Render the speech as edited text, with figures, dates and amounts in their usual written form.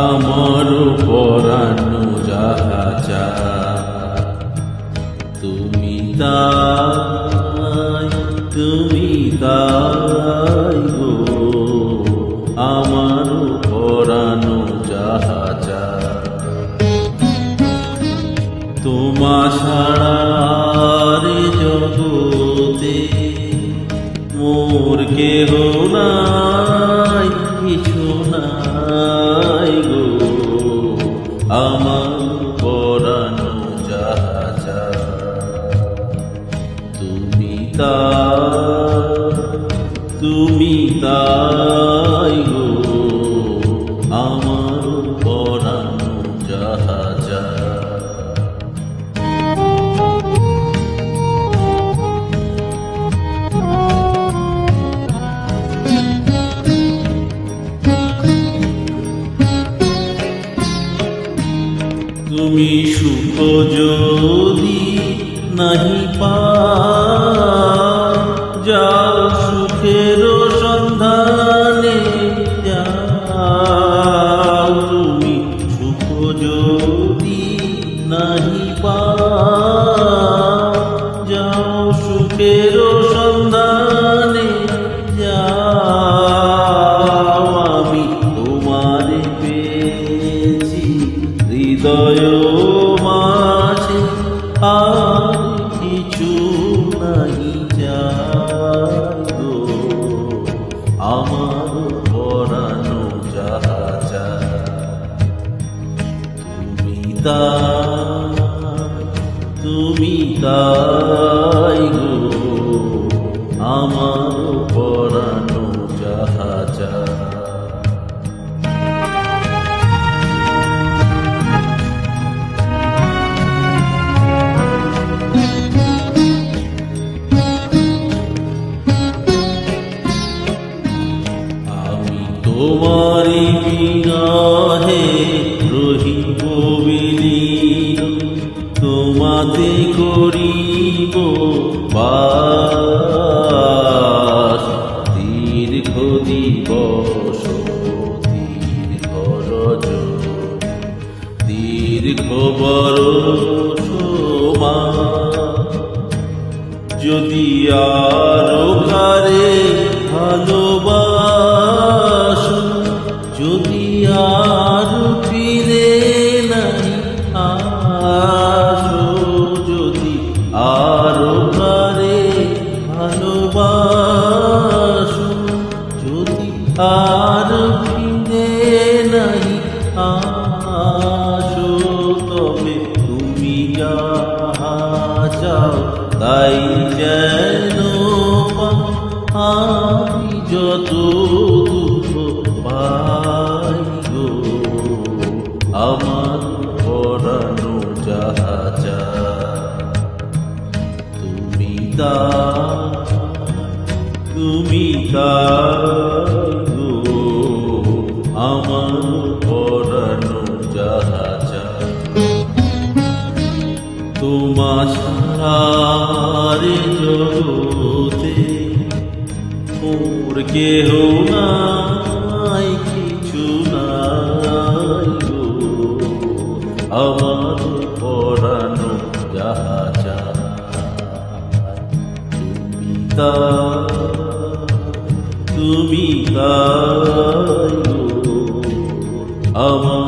আমার পরানো যাহা চায় তুমি তাই গো। আমার পরানো যাহা চায় তোমা ছাড়া রে জগতে মোর কেহ নাই, কিছু নাই গো। আমার পরানো যাহা চায় তুমি তাই গো। আমার পরানো যাহা চায় তুমি সুখ যদি নাহি পাও, যাও সুখের সন্ধানে যাও। তুমি সুখ যদি নাহি পাও, যাও সুখের সন্ধানে যাও। আমি তোমারে পেয়েছি হৃদয় মাঝে, আর কিছু নাহি চাই গো। আমার পরানো যাহা চায় তুমি তাই গো। আমার পরানো যাহা চায় তোমারি বিরহে রহিব বিলীন, তোমাতে করিব বাস। দীর্ঘ দিবস দীর্ঘ রজনী, দীর্ঘ বরষ মাস, যদি আরো কারে ভালোবাসো, যদি আর ফিরে নাই আসো, যদি আরো কারে ভালোবাসো, যদি আর ফিরে নাই আসো, তবে তুমি যাহা চাও তাই যেন পাও। আমি যত দুঃখ পাই গো, আমার পরানো যাহা চায় তুমি তাই গো। আমার পরানো যাহা চায় তোমা ছাড়া রে জগতে মোর কেহ নাই, কিছু নাই গো। আমার পরানো যাহা চায় তুমি তাই গো। আমার